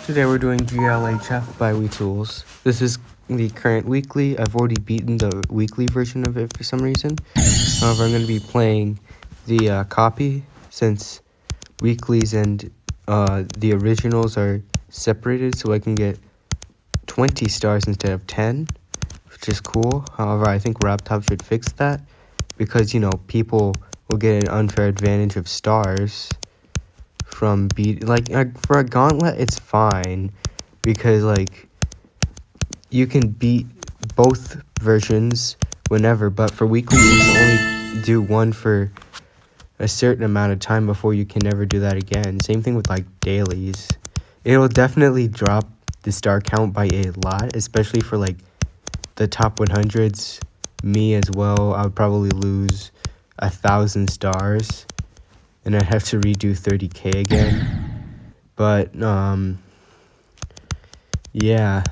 Today we're doing GLHF by WeTools. This is the current weekly. I've already beaten the weekly version of it for some reason. However, I'm going to be playing the copy since weeklies and the originals are separated, so I can get 20 stars instead of 10, which is cool. However, I think Laptop should fix that because, people will get an unfair advantage of stars from for a gauntlet. It's fine because you can beat both versions whenever, but for weekly you can only do one for a certain amount of time before you can never do that again. Same thing with dailies. It'll definitely drop the star count by a lot, especially for the top 100s. Me as well, I would probably lose 1,000 stars and I'd have to redo 30k again. But yeah,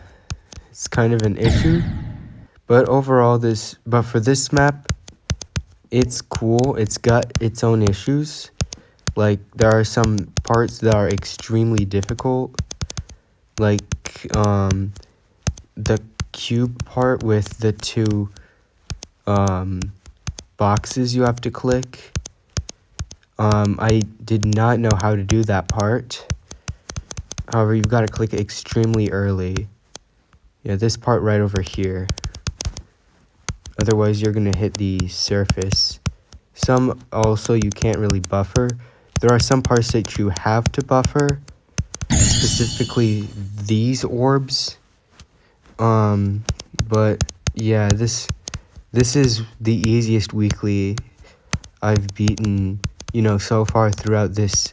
it's kind of an issue. But overall, for this map, it's cool. It's got its own issues. There are some parts that are extremely difficult, the cube part with the two boxes you have to click. I did not know how to do that part. However, you've got to click extremely early. Yeah, this part right over here. Otherwise, you're going to hit the surface. Some also you can't really buffer. There are some parts that you have to buffer. Specifically, these orbs. But yeah, this is the easiest weekly I've beaten, so far throughout this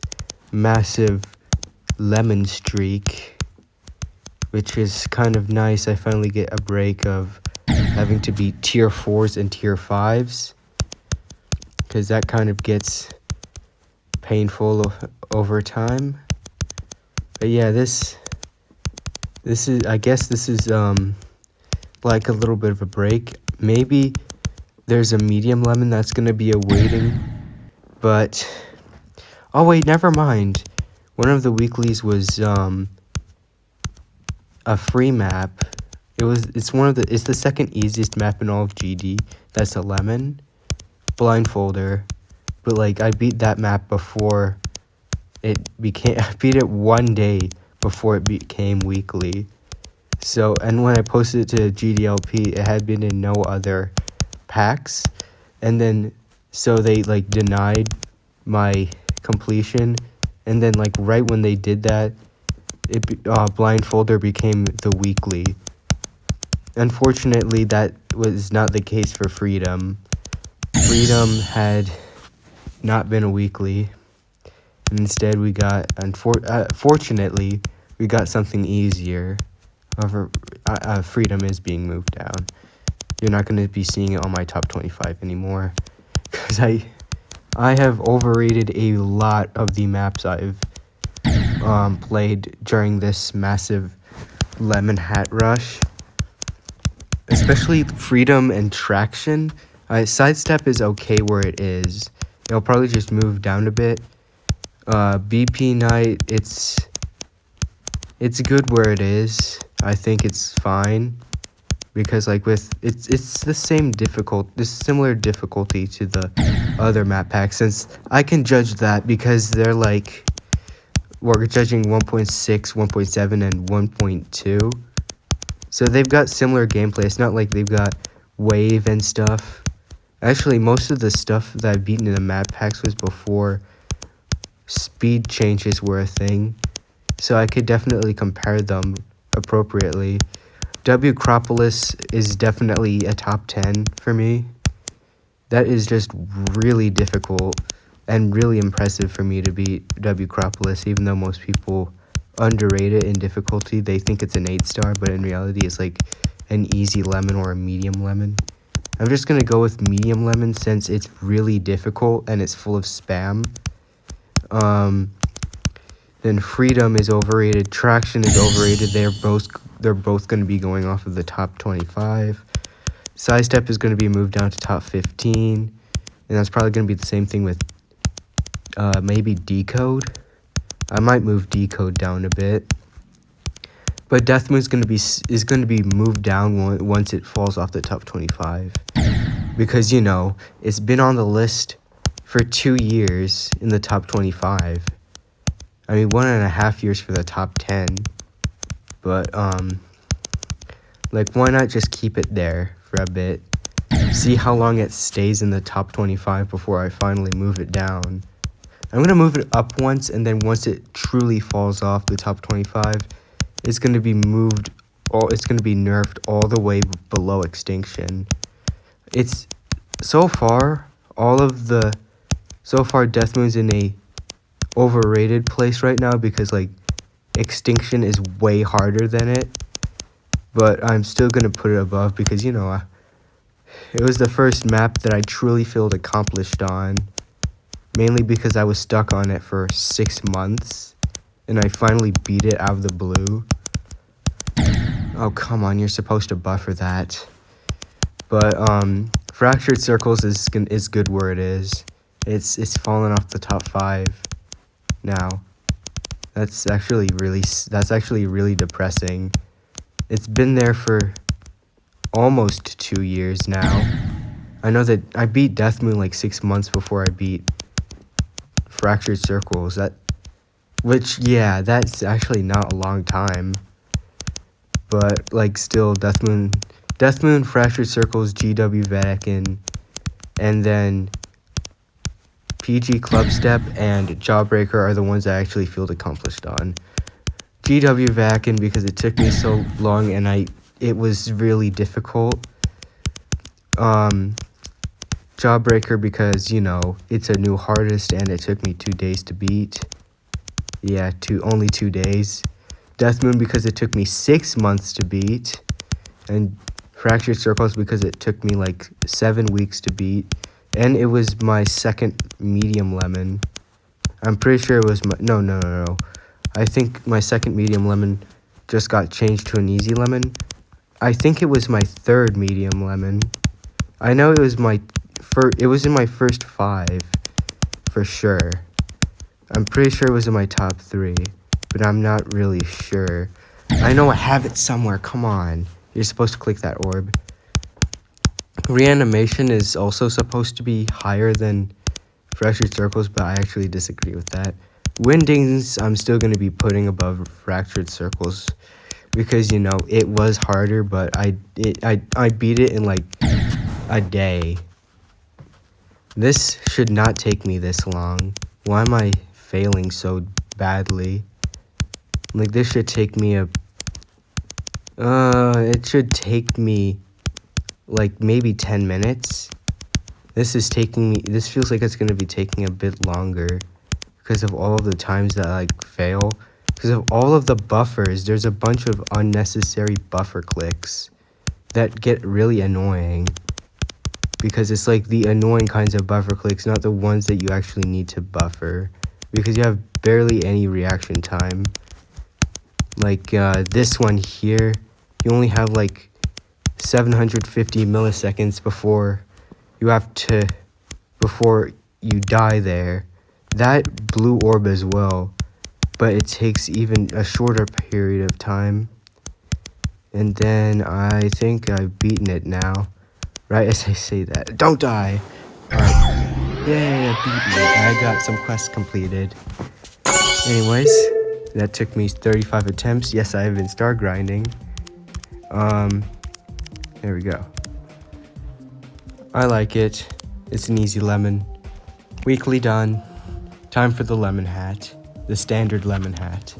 massive lemon streak, which is kind of nice. I finally get a break of having to beat tier 4s and tier 5s, because that kind of gets painful over time. But yeah, this is, I guess this is a little bit of a break. Maybe there's a medium lemon that's going to be awaiting, but oh wait, never mind. One of the weeklies was a free map. It's the second easiest map in all of GD. That's a lemon blindfolder. But I beat that map before it became I beat it one day before it became weekly. So, and when I posted it to GDLP, it had been in no other packs, and then so they denied my completion, and then right when they did that, blindfolder became the weekly. Unfortunately, that was not the case for Freedom. Freedom had not been a weekly, and instead we got fortunately we got something easier. However, Freedom is being moved down. You're not going to be seeing it on my top 25 anymore, because I have overrated a lot of the maps I've played during this massive lemon hat rush, especially Freedom and Traction. Sidestep is okay where it is. It'll probably just move down a bit. BP Night, it's good where it is. I think it's fine, because it's the same similar difficulty to the other map packs, since I can judge that because they're we're judging 1.6, 1.7, and 1.2. So they've got similar gameplay. It's not like they've got wave and stuff. Actually, most of the stuff that I've beaten in the map packs was before speed changes were a thing. So I could definitely compare them appropriately. W Acropolis is definitely a top 10 for me. That is just really difficult and really impressive for me to beat W Acropolis, even though most people underrate it in difficulty. They think it's an 8-star, but in reality it's an easy lemon or a medium lemon. I'm just going to go with medium lemon since it's really difficult and it's full of spam. Then Freedom is overrated. Traction is overrated. They're both going to be going off of the top 25. Sidestep is going to be moved down to top 15, and that's probably going to be the same thing with maybe Decode. I might move Decode down a bit. But Death Moon is gonna be moved down once it falls off the top 25, because you know it's been on the list for 2 years in the top 25. I mean 1.5 years for the top 10. But like why not just keep it there for a bit? See how long it stays in the top 25 before I finally move it down. I'm gonna move it up once, and then once it truly falls off the top 25, it's gonna be moved. It's gonna be nerfed all the way below extinction. It's so far Death Moon's in a overrated place right now because like extinction is way harder than it. But I'm still gonna put it above because you know it was the first map that I truly felt accomplished on. Mainly because I was stuck on it for 6 months, and I finally beat it out of the blue. Oh, come on, you're supposed to buffer that. But, Fractured Circles is good where it is. It's fallen off the top 5 now. That's actually really depressing. It's been there for almost 2 years now. I know that I beat Death Moon like 6 months before I beat Fractured Circles. That's actually not a long time. But like still Death Moon, Fractured Circles, GW Vakin, and then PG Clubstep and Jawbreaker are the ones I actually feel accomplished on. GW Vakin because it took me so long and it was really difficult. Jawbreaker because, you know, it's a new hardest and it took me 2 days to beat. Yeah, only 2 days. Death Moon because it took me 6 months to beat. And Fractured Circles because it took me like 7 weeks to beat. And it was my second medium lemon. I'm pretty sure it was my... No. I think my second medium lemon just got changed to an easy lemon. I think it was my third medium lemon. I know it was it was in my first 5, for sure. I'm pretty sure it was in my top 3, but I'm not really sure. I know I have it somewhere, come on. You're supposed to click that orb. Reanimation is also supposed to be higher than Fractured Circles, but I actually disagree with that. Windings, I'm still going to be putting above Fractured Circles, because, you know, it was harder, but I beat it in, like, a day. This should not take me this long. Why am I failing so badly? Like, this should take me it should take me, like, maybe 10 minutes. This feels like it's going to be taking a bit longer because of all of the times that I fail. Because of all of the buffers, there's a bunch of unnecessary buffer clicks that get really annoying. Because it's like the annoying kinds of buffer clicks, not the ones that you actually need to buffer. Because you have barely any reaction time. Like this one here, you only have like 750 milliseconds before you die there. That blue orb as well, but it takes even a shorter period of time. And then I think I've beaten it now. Right as I say that. Don't die! Alright. Yay, I beat it. I got some quests completed. Anyways, that took me 35 attempts. Yes, I have been star grinding. There we go. I like it. It's an easy lemon. Weekly done. Time for the lemon hat. The standard lemon hat.